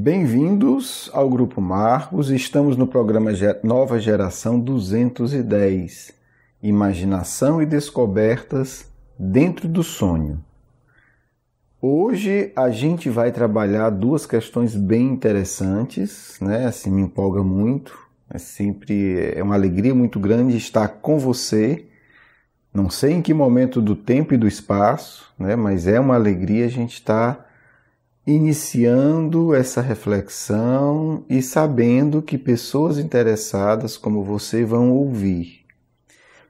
Bem-vindos ao Grupo Marcos. Estamos no programa Nova Geração 210, Imaginação e Descobertas dentro do Sonho. Hoje a gente vai trabalhar duas questões bem interessantes, né? Assim, me empolga muito, é uma alegria muito grande estar com você. Não sei em que momento do tempo e do espaço, né? Mas é uma alegria a gente estar iniciando essa reflexão e sabendo que pessoas interessadas como você vão ouvir.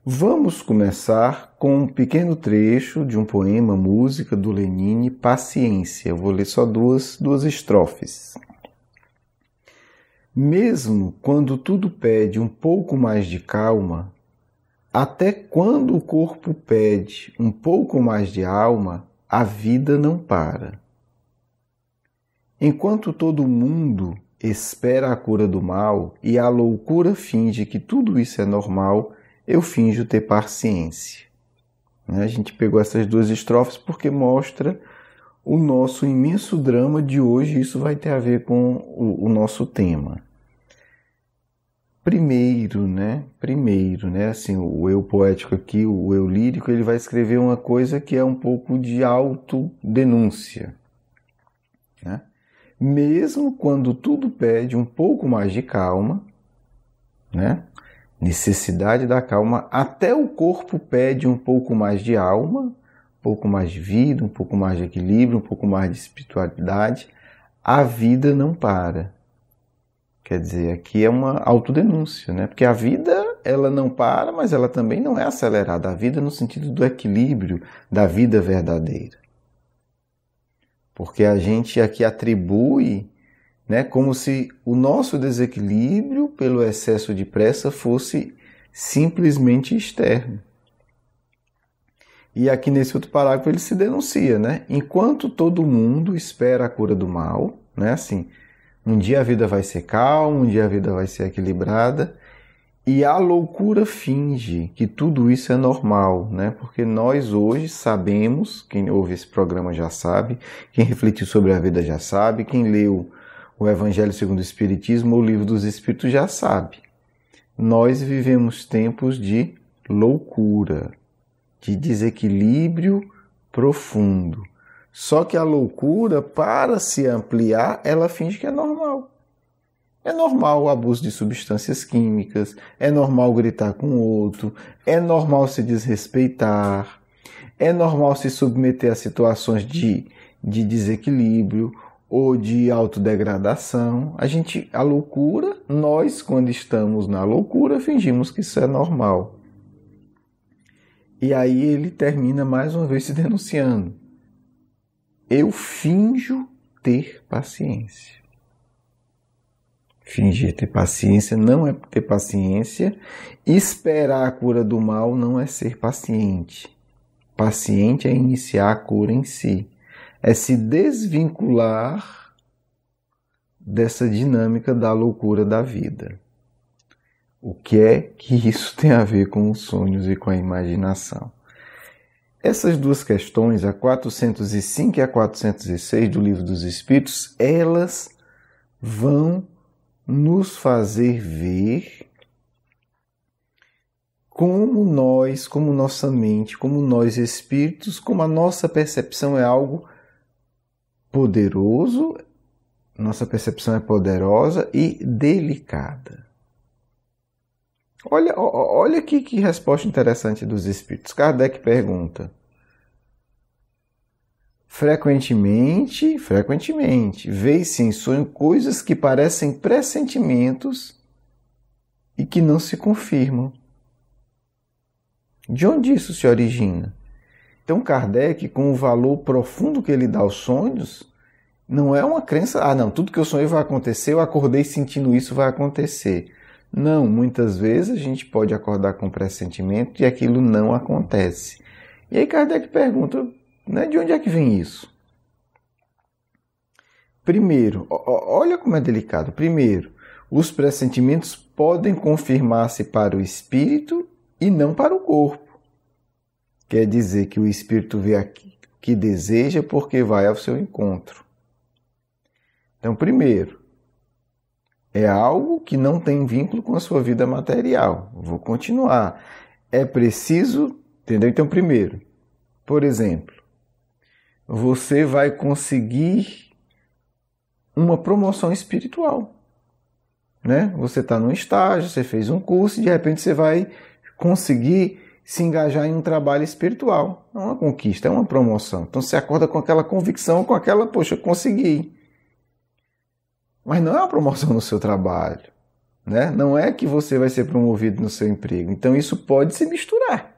Vamos começar com um pequeno trecho de um poema, música do Lenine, Paciência. Eu vou ler só duas estrofes. Mesmo quando tudo pede um pouco mais de calma, até quando o corpo pede um pouco mais de alma, a vida não para. Enquanto todo mundo espera a cura do mal e a loucura finge que tudo isso é normal, eu finjo ter paciência. A gente pegou essas duas estrofes porque mostra o nosso imenso drama de hoje, e isso vai ter a ver com o nosso tema. Primeiro, assim, o eu poético aqui, o eu lírico, ele vai escrever uma coisa que é um pouco de autodenúncia, né? Mesmo quando tudo pede um pouco mais de calma, né? Necessidade da calma, até o corpo pede um pouco mais de alma, um pouco mais de vida, um pouco mais de equilíbrio, um pouco mais de espiritualidade. A vida não para. Quer dizer, aqui é uma autodenúncia, né? Porque a vida, ela não para, mas ela também não é acelerada. A vida no sentido do equilíbrio, da vida verdadeira. Porque a gente aqui atribui, né, como se o nosso desequilíbrio pelo excesso de pressa fosse simplesmente externo. E aqui nesse outro parágrafo ele se denuncia, né? Enquanto todo mundo espera a cura do mal, né? Assim, um dia a vida vai ser calma, um dia a vida vai ser equilibrada, e a loucura finge que tudo isso é normal, né? Porque nós hoje sabemos, quem ouve esse programa já sabe, quem refletiu sobre a vida já sabe, quem leu o Evangelho segundo o Espiritismo ou o Livro dos Espíritos já sabe. Nós vivemos tempos de loucura, de desequilíbrio profundo. Só que a loucura, para se ampliar, ela finge que é normal. É normal o abuso de substâncias químicas, é normal gritar com o outro, é normal se desrespeitar, é normal se submeter a situações de desequilíbrio ou de autodegradação. A loucura, nós quando estamos na loucura, fingimos que isso é normal. E aí ele termina mais uma vez se denunciando. Eu finjo ter paciência. Fingir ter paciência não é ter paciência. Esperar a cura do mal não é ser paciente. Paciente é iniciar a cura em si. É se desvincular dessa dinâmica da loucura da vida. O que é que isso tem a ver com os sonhos e com a imaginação? Essas duas questões, a 405 e a 406 do Livro dos Espíritos, elas vão nos fazer ver como nós, como nossa mente, como nós espíritos, como a nossa percepção é algo poderoso, nossa percepção é poderosa e delicada. Olha aqui que resposta interessante dos espíritos. Kardec pergunta: Frequentemente, vê-se em sonho coisas que parecem pressentimentos e que não se confirmam. De onde isso se origina? Então Kardec, com o valor profundo que ele dá aos sonhos, não é uma crença, tudo que eu sonhei vai acontecer, eu acordei sentindo isso, vai acontecer. Não, muitas vezes a gente pode acordar com pressentimento e aquilo não acontece. E aí Kardec pergunta, né, de onde é que vem isso? Primeiro, olha como é delicado. Primeiro, os pressentimentos podem confirmar-se para o espírito e não para o corpo. Quer dizer que o espírito vê aquilo que deseja porque vai ao seu encontro. Então, primeiro, é algo que não tem vínculo com a sua vida material. Vou continuar. É preciso, entendeu? Então, primeiro, por exemplo, você vai conseguir uma promoção espiritual, né? Você está num estágio, você fez um curso e de repente você vai conseguir se engajar em um trabalho espiritual. É uma conquista, é uma promoção. Então você acorda com aquela convicção, com aquela, poxa, consegui. Mas não é uma promoção no seu trabalho, né? Não é que você vai ser promovido no seu emprego. Então isso pode se misturar.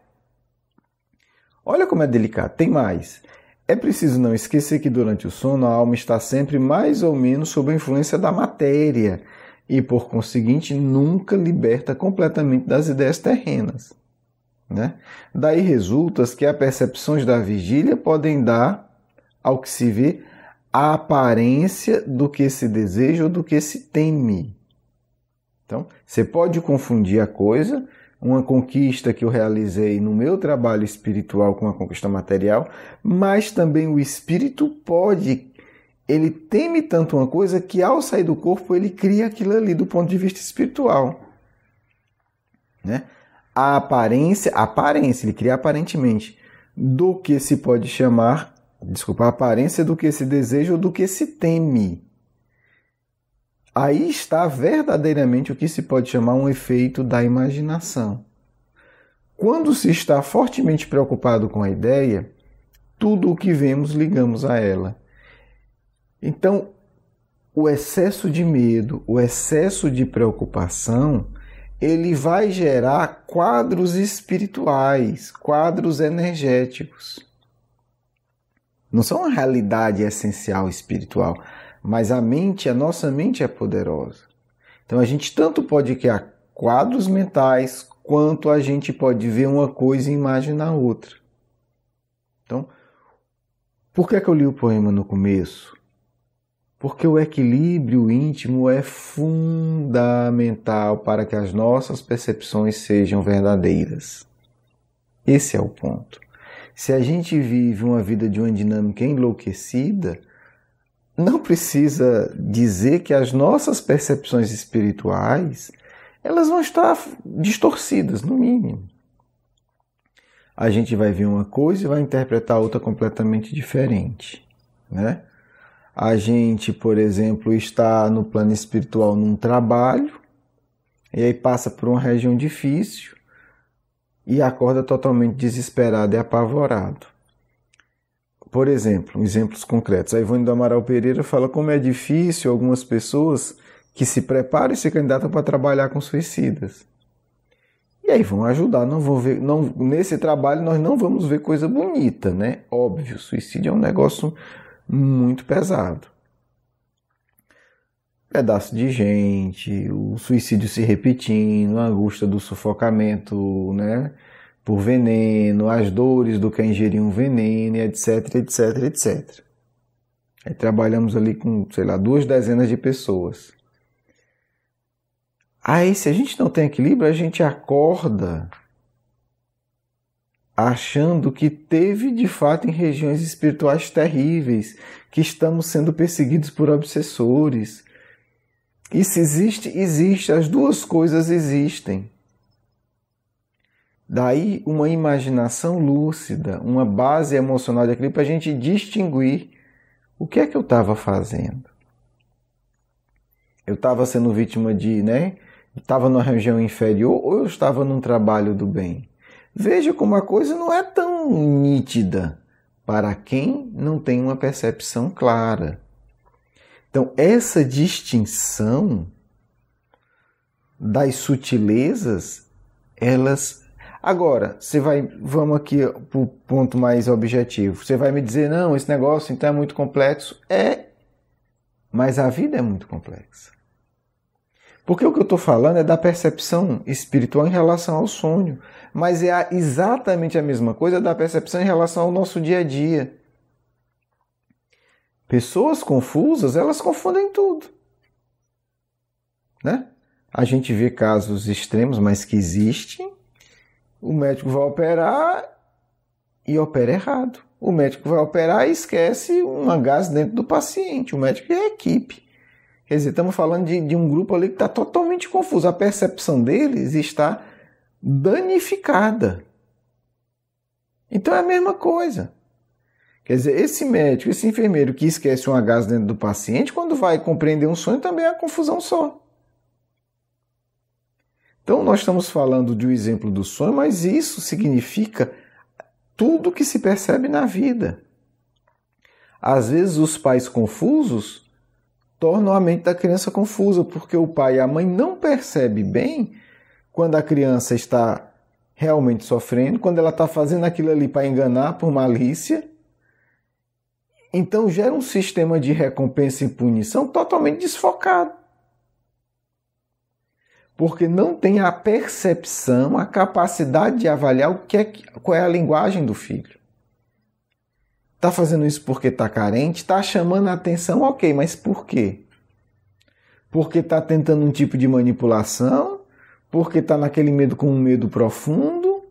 Olha como é delicado. Tem mais. É preciso não esquecer que durante o sono a alma está sempre mais ou menos sob a influência da matéria e, por conseguinte, nunca liberta completamente das ideias terrenas, né? Daí resulta que as percepções da vigília podem dar, ao que se vê, a aparência do que se deseja ou do que se teme. Então, você pode confundir a coisa, uma conquista que eu realizei no meu trabalho espiritual com uma conquista material, mas também o espírito ele teme tanto uma coisa que ao sair do corpo ele cria aquilo ali do ponto de vista espiritual, né? A aparência, ele cria aparentemente do que se pode chamar, a aparência do que se deseja ou do que se teme. Aí está verdadeiramente o que se pode chamar um efeito da imaginação. Quando se está fortemente preocupado com a ideia, tudo o que vemos ligamos a ela. Então, o excesso de medo, o excesso de preocupação, ele vai gerar quadros espirituais, quadros energéticos. Não são uma realidade essencial espiritual, mas a nossa mente é poderosa. Então a gente tanto pode criar quadros mentais, quanto a gente pode ver uma coisa e imaginar outra. Então, por que eu li o poema no começo? Porque o equilíbrio íntimo é fundamental para que as nossas percepções sejam verdadeiras. Esse é o ponto. Se a gente vive uma vida de uma dinâmica enlouquecida, não precisa dizer que as nossas percepções espirituais elas vão estar distorcidas, no mínimo. A gente vai ver uma coisa e vai interpretar outra completamente diferente, né? A gente, por exemplo, está no plano espiritual num trabalho e aí passa por uma região difícil e acorda totalmente desesperado e apavorado. Por exemplo, exemplos concretos. A Ivone do Amaral Pereira fala como é difícil algumas pessoas que se preparam e se candidatam para trabalhar com suicidas. E aí vão ajudar, nesse trabalho nós não vamos ver coisa bonita, né? Óbvio, suicídio é um negócio muito pesado. Pedaço de gente, o suicídio se repetindo, a angústia do sufocamento, né? Por veneno, as dores do que é ingerir um veneno, etc, etc, etc. Aí trabalhamos ali com, 2 dezenas de pessoas. Aí, se a gente não tem equilíbrio, a gente acorda achando que teve, de fato, em regiões espirituais terríveis, que estamos sendo perseguidos por obsessores. Isso existe, as duas coisas existem. Daí uma imaginação lúcida, uma base emocional de equilíbrio para a gente distinguir o que é que eu estava fazendo. Eu estava sendo vítima estava numa região inferior ou eu estava num trabalho do bem? Veja como a coisa não é tão nítida para quem não tem uma percepção clara. Então, essa distinção das sutilezas, elas... Agora, vamos aqui para o ponto mais objetivo. Você vai me dizer, não, esse negócio então é muito complexo. Mas a vida é muito complexa. Porque o que eu estou falando é da percepção espiritual em relação ao sonho. Mas é exatamente a mesma coisa da percepção em relação ao nosso dia a dia. Pessoas confusas, elas confundem tudo, né? A gente vê casos extremos, mas que existem. O médico vai operar e opera errado. O médico vai operar e esquece um gás dentro do paciente. O médico é a equipe. Quer dizer, estamos falando de um grupo ali que está totalmente confuso. A percepção deles está danificada. Então é a mesma coisa. Quer dizer, esse médico, esse enfermeiro que esquece um agasalho dentro do paciente, quando vai compreender um sonho, também é a confusão só. Então nós estamos falando de um exemplo do sonho, mas isso significa tudo que se percebe na vida. Às vezes os pais confusos tornam a mente da criança confusa, porque o pai e a mãe não percebem bem quando a criança está realmente sofrendo, quando ela está fazendo aquilo ali para enganar por malícia. Então gera um sistema de recompensa e punição totalmente desfocado. Porque não tem a percepção, a capacidade de avaliar qual é a linguagem do filho. Está fazendo isso porque está carente, está chamando a atenção, ok, mas por quê? Porque está tentando um tipo de manipulação, porque está naquele medo com um medo profundo,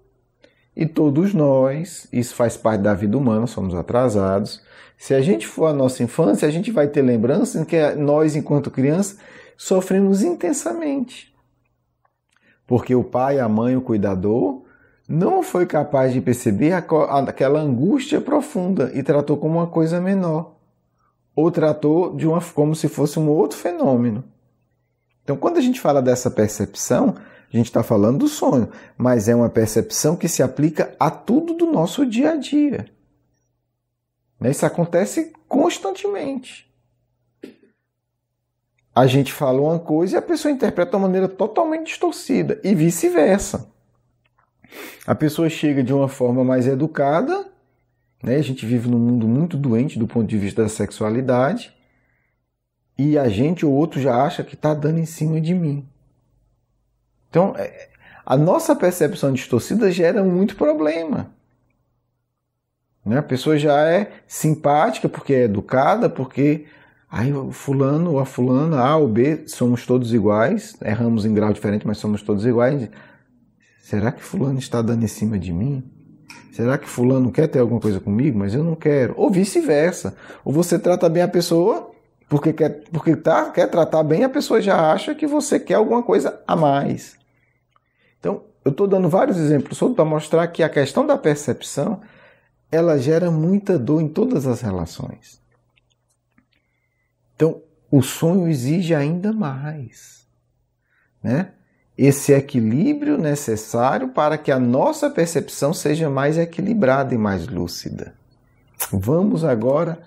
e todos nós, isso faz parte da vida humana, somos atrasados. Se a gente for à nossa infância, a gente vai ter lembrança de que nós, enquanto criança, sofremos intensamente. Porque o pai, a mãe, o cuidador, não foi capaz de perceber aquela angústia profunda e tratou como uma coisa menor. Ou tratou como se fosse um outro fenômeno. Então, quando a gente fala dessa percepção, a gente está falando do sonho, mas é uma percepção que se aplica a tudo do nosso dia a dia. Isso acontece constantemente. A gente fala uma coisa e a pessoa interpreta de uma maneira totalmente distorcida, e vice-versa. A pessoa chega de uma forma mais educada, né? A gente vive num mundo muito doente do ponto de vista da sexualidade, e a gente ou outro já acha que está dando em cima de mim. Então, a nossa percepção distorcida gera muito problema. A pessoa já é simpática porque é educada, porque o fulano ou a fulana, A ou B, somos todos iguais, erramos em grau diferente, mas somos todos iguais. Será que fulano está dando em cima de mim? Será que fulano quer ter alguma coisa comigo, mas eu não quero? Ou vice-versa. Ou você trata bem a pessoa porque quer tratar bem, a pessoa já acha que você quer alguma coisa a mais. Então, eu estou dando vários exemplos para mostrar que a questão da percepção ela gera muita dor em todas as relações. Então, o sonho exige ainda mais, né? Esse equilíbrio necessário para que a nossa percepção seja mais equilibrada e mais lúcida. Vamos agora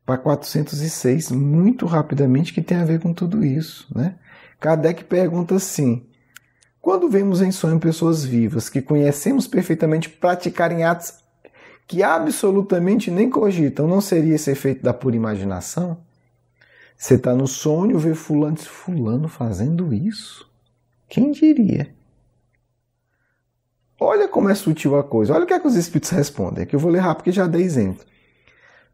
para 406, muito rapidamente, que tem a ver com tudo isso, né? Kardec pergunta assim: quando vemos em sonho pessoas vivas que conhecemos perfeitamente praticarem atos que absolutamente nem cogitam, não seria esse efeito da pura imaginação? Você está no sonho, vê fulano fazendo isso? Quem diria? Olha como é sutil a coisa. Olha o que é que os espíritos respondem. Aqui eu vou ler rápido porque já dei exemplo.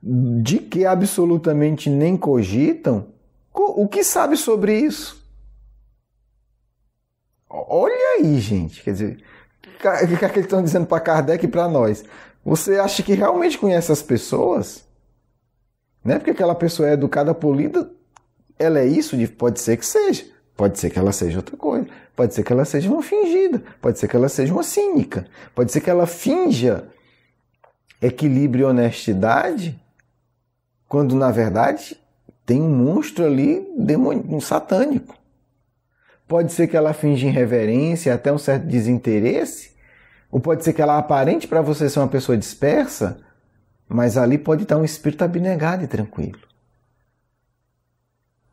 De que absolutamente nem cogitam? O que sabe sobre isso? Olha aí, gente. Quer dizer, o que é que eles estão dizendo para Kardec e para nós? Você acha que realmente conhece as pessoas? Não é porque aquela pessoa é educada, polida, ela é isso? Pode ser que seja. Pode ser que ela seja outra coisa. Pode ser que ela seja uma fingida. Pode ser que ela seja uma cínica. Pode ser que ela finja equilíbrio e honestidade, quando na verdade tem um monstro ali, um satânico. Pode ser que ela finja irreverência, até um certo desinteresse. Ou pode ser que ela aparente para você ser uma pessoa dispersa, mas ali pode estar um espírito abnegado e tranquilo.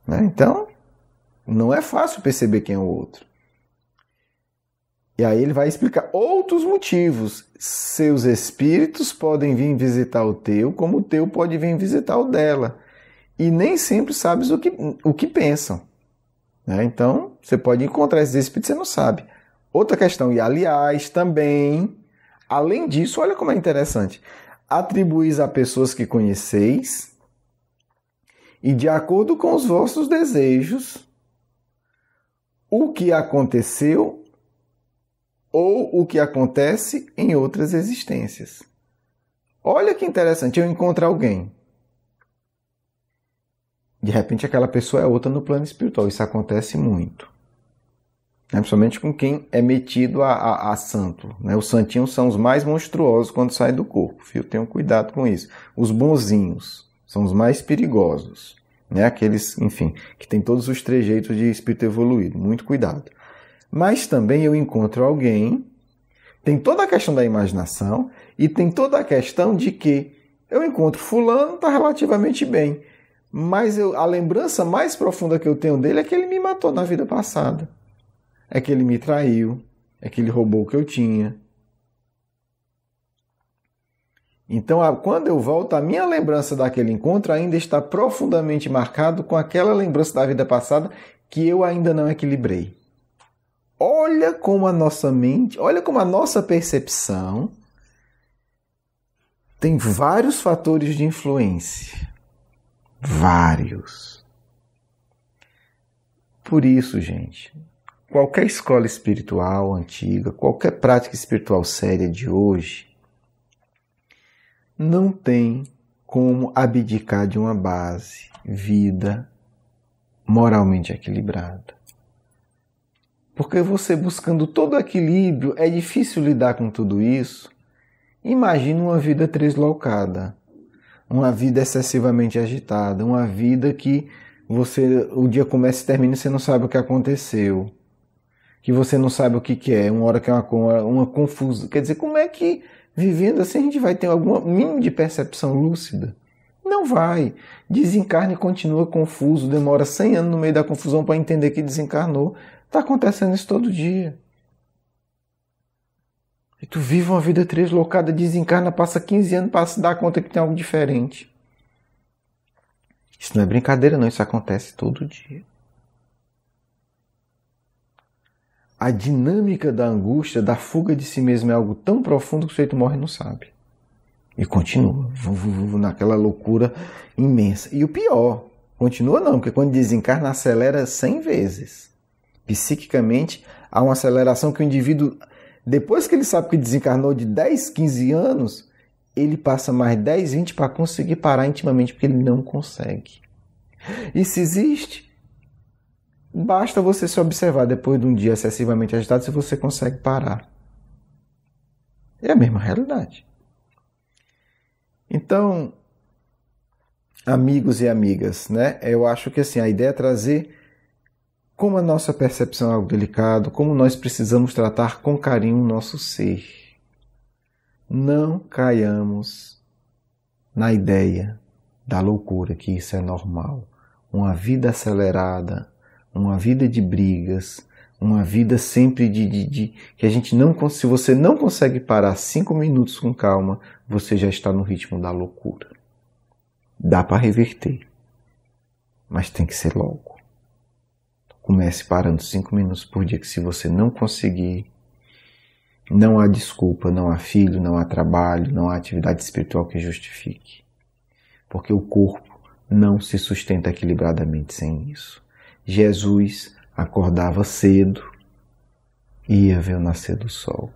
Né? Então, não é fácil perceber quem é o outro. E aí ele vai explicar outros motivos. Seus espíritos podem vir visitar o teu, como o teu pode vir visitar o dela. E nem sempre sabes o que pensam. Né? Então, você pode encontrar esses espíritos e você não sabe. Outra questão, e aliás, também, além disso, olha como é interessante. Atribuís a pessoas que conheceis e de acordo com os vossos desejos o que aconteceu ou o que acontece em outras existências. Olha que interessante, eu encontro alguém. De repente aquela pessoa é outra no plano espiritual. Isso acontece muito. Principalmente com quem é metido a santo. Os santinhos são os mais monstruosos quando saem do corpo. Tenham cuidado com isso. Os bonzinhos são os mais perigosos. Aqueles, enfim, que têm todos os trejeitos de espírito evoluído. Muito cuidado. Mas também eu encontro alguém, tem toda a questão da imaginação e tem toda a questão de que eu encontro fulano, está relativamente bem. Mas a lembrança mais profunda que eu tenho dele é que ele me matou na vida passada. É que ele me traiu, é que ele roubou o que eu tinha. Então, quando eu volto, a minha lembrança daquele encontro ainda está profundamente marcado com aquela lembrança da vida passada que eu ainda não equilibrei. Olha como a nossa mente, olha como a nossa percepção tem vários fatores de influência. Vários. Por isso, gente, qualquer escola espiritual antiga, qualquer prática espiritual séria de hoje, não tem como abdicar de uma base, vida moralmente equilibrada. Porque você buscando todo o equilíbrio, é difícil lidar com tudo isso. Imagina uma vida tresloucada, uma vida excessivamente agitada, uma vida que o dia começa e termina e você não sabe o que aconteceu, que você não sabe o que é, uma hora que é uma confusão. Quer dizer, como é que vivendo assim a gente vai ter algum mínimo de percepção lúcida? Não vai. Desencarna e continua confuso, demora 100 anos no meio da confusão para entender que desencarnou. Está acontecendo isso todo dia. E tu vive uma vida deslocada, desencarna, passa 15 anos para se dar conta que tem algo diferente. Isso não é brincadeira não, isso acontece todo dia. A dinâmica da angústia, da fuga de si mesmo é algo tão profundo que o sujeito morre e não sabe. E continua, naquela loucura imensa. E o pior, continua não, porque quando desencarna acelera 100 vezes. Psiquicamente, há uma aceleração que o indivíduo, depois que ele sabe que desencarnou de 10, 15 anos, ele passa mais 10, 20 para conseguir parar intimamente, porque ele não consegue. Isso existe. Basta você se observar depois de um dia excessivamente agitado se você consegue parar. É a mesma realidade. Então, amigos e amigas, eu acho que assim, a ideia é trazer como a nossa percepção é algo delicado, como nós precisamos tratar com carinho o nosso ser. Não caiamos na ideia da loucura, que isso é normal. Uma vida acelerada, uma vida de brigas, uma vida sempre que a gente não... Se você não consegue parar 5 minutos com calma, você já está no ritmo da loucura. Dá para reverter, mas tem que ser logo. Comece parando 5 minutos por dia, que se você não conseguir, não há desculpa, não há filho, não há trabalho, não há atividade espiritual que justifique. Porque o corpo não se sustenta equilibradamente sem isso. Jesus acordava cedo e ia ver o nascer do sol.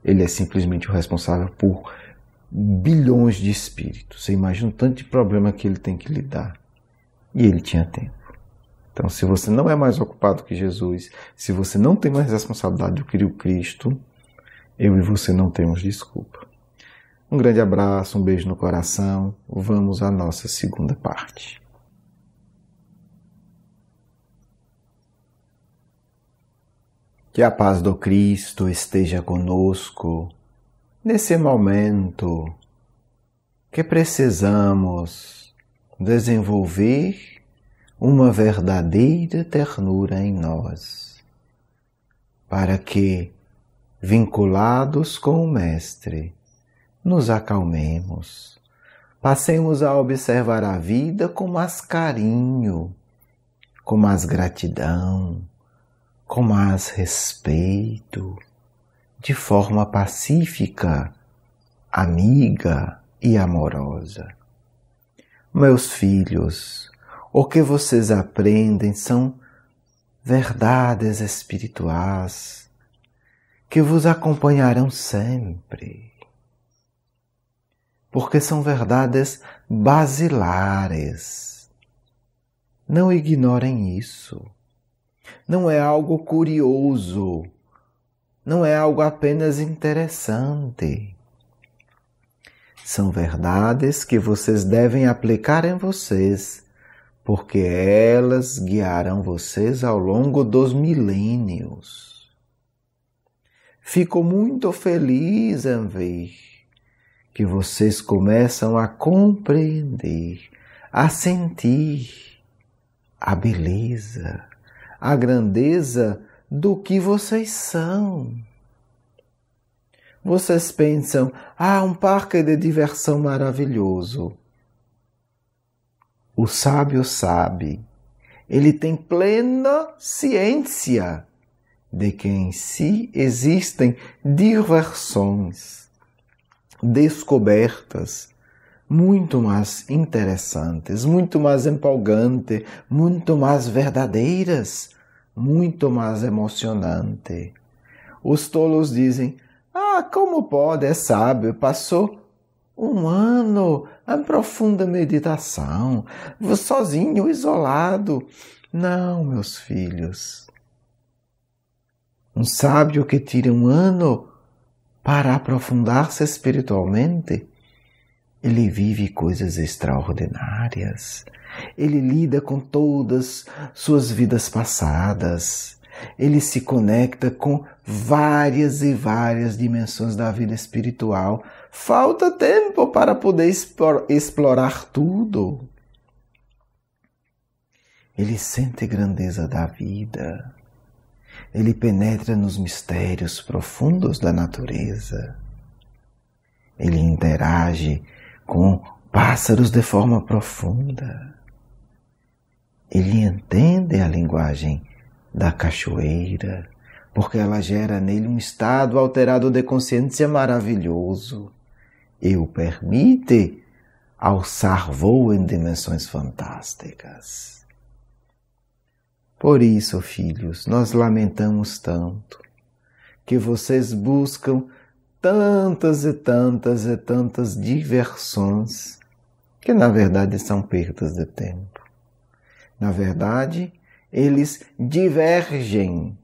Ele é simplesmente o responsável por bilhões de espíritos. Você imagina o tanto de problema que ele tem que lidar. E ele tinha tempo. Então, se você não é mais ocupado que Jesus, se você não tem mais responsabilidade do que o Cristo, eu e você não temos desculpa. Um grande abraço, um beijo no coração. Vamos à nossa segunda parte. Que a paz do Cristo esteja conosco nesse momento que precisamos desenvolver uma verdadeira ternura em nós, para que, vinculados com o Mestre, nos acalmemos, passemos a observar a vida com mais carinho, com mais gratidão, com mais respeito, de forma pacífica, amiga e amorosa. Meus filhos, o que vocês aprendem são verdades espirituais que vos acompanharão sempre, porque são verdades basilares. Não ignorem isso. Não é algo curioso. Não é algo apenas interessante. São verdades que vocês devem aplicar em vocês, porque elas guiarão vocês ao longo dos milênios. Fico muito feliz em ver que vocês começam a compreender, a sentir a beleza, a grandeza do que vocês são. Vocês pensam, um parque de diversão maravilhoso. O sábio sabe, ele tem plena ciência de que em si existem diversões, descobertas muito mais interessantes, muito mais empolgantes, muito mais verdadeiras, muito mais emocionantes. Os tolos dizem, como pode, é sábio, passou um ano em profunda meditação, sozinho, isolado. Não, meus filhos. Um sábio que tira um ano para aprofundar-se espiritualmente, ele vive coisas extraordinárias. Ele lida com todas suas vidas passadas. Ele se conecta com várias e várias dimensões da vida espiritual. Falta tempo para poder explorar tudo. Ele sente a grandeza da vida. Ele penetra nos mistérios profundos da natureza. Ele interage com pássaros de forma profunda. Ele entende a linguagem da cachoeira, porque ela gera nele um estado alterado de consciência maravilhoso e o permite alçar voo em dimensões fantásticas. Por isso, filhos, nós lamentamos tanto que vocês buscam tantas e tantas e tantas diversões que na verdade são perdas de tempo. Na verdade, eles divergem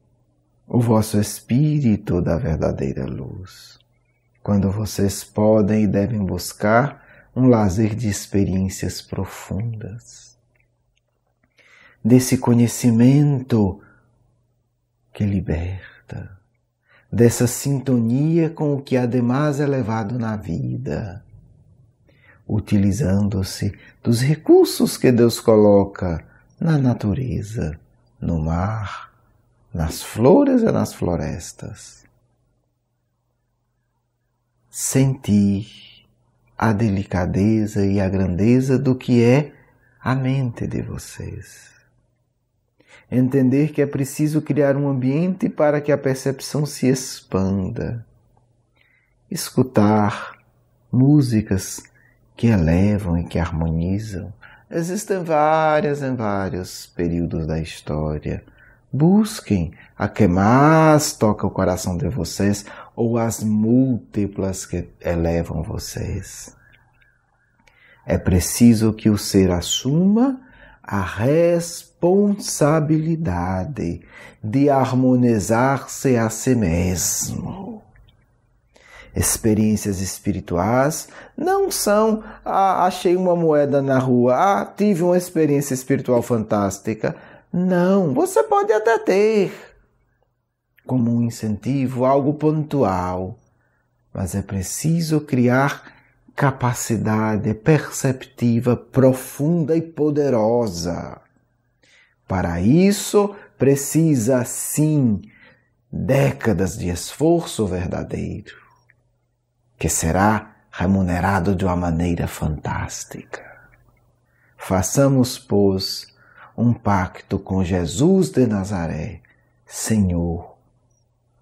o vosso espírito da verdadeira luz, quando vocês podem e devem buscar um lazer de experiências profundas, desse conhecimento que liberta, dessa sintonia com o que há de mais elevado na vida, utilizando-se dos recursos que Deus coloca na natureza, no mar, nas flores e nas florestas. Sentir a delicadeza e a grandeza do que é a mente de vocês. Entender que é preciso criar um ambiente para que a percepção se expanda. Escutar músicas que elevam e que harmonizam. Existem várias em vários períodos da história. Busquem a que mais toca o coração de vocês ou as múltiplas que elevam vocês. É preciso que o ser assuma a responsabilidade de harmonizar-se a si mesmo. Experiências espirituais não são achei uma moeda na rua, tive uma experiência espiritual fantástica. Não, você pode até ter como um incentivo algo pontual, mas é preciso criar capacidade perceptiva profunda e poderosa. Para isso, precisa sim décadas de esforço verdadeiro, que será remunerado de uma maneira fantástica. Façamos, pois, um pacto com Jesus de Nazaré. Senhor,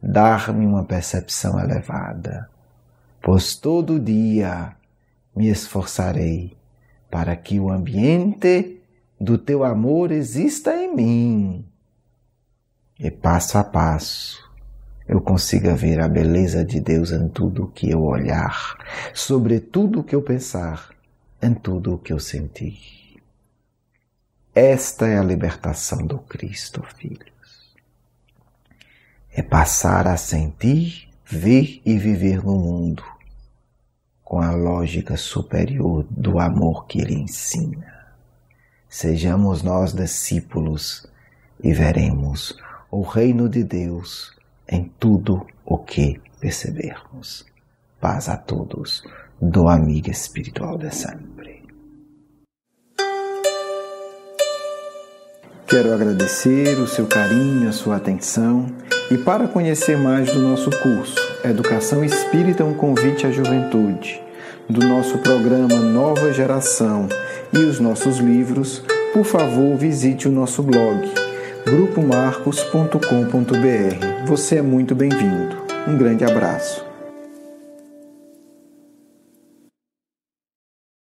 dar-me uma percepção elevada, pois todo dia me esforçarei para que o ambiente do teu amor exista em mim e passo a passo eu consiga ver a beleza de Deus em tudo o que eu olhar, sobre tudo o que eu pensar, em tudo o que eu sentir. Esta é a libertação do Cristo, filhos. É passar a sentir, ver e viver no mundo com a lógica superior do amor que Ele ensina. Sejamos nós discípulos e veremos o reino de Deus em tudo o que percebermos. Paz a todos, do amigo espiritual de sempre. Quero agradecer o seu carinho, a sua atenção e para conhecer mais do nosso curso Educação Espírita, um convite à juventude, do nosso programa Nova Geração e os nossos livros, por favor visite o nosso blog grupomarcos.com.br. Você é muito bem-vindo. Um grande abraço.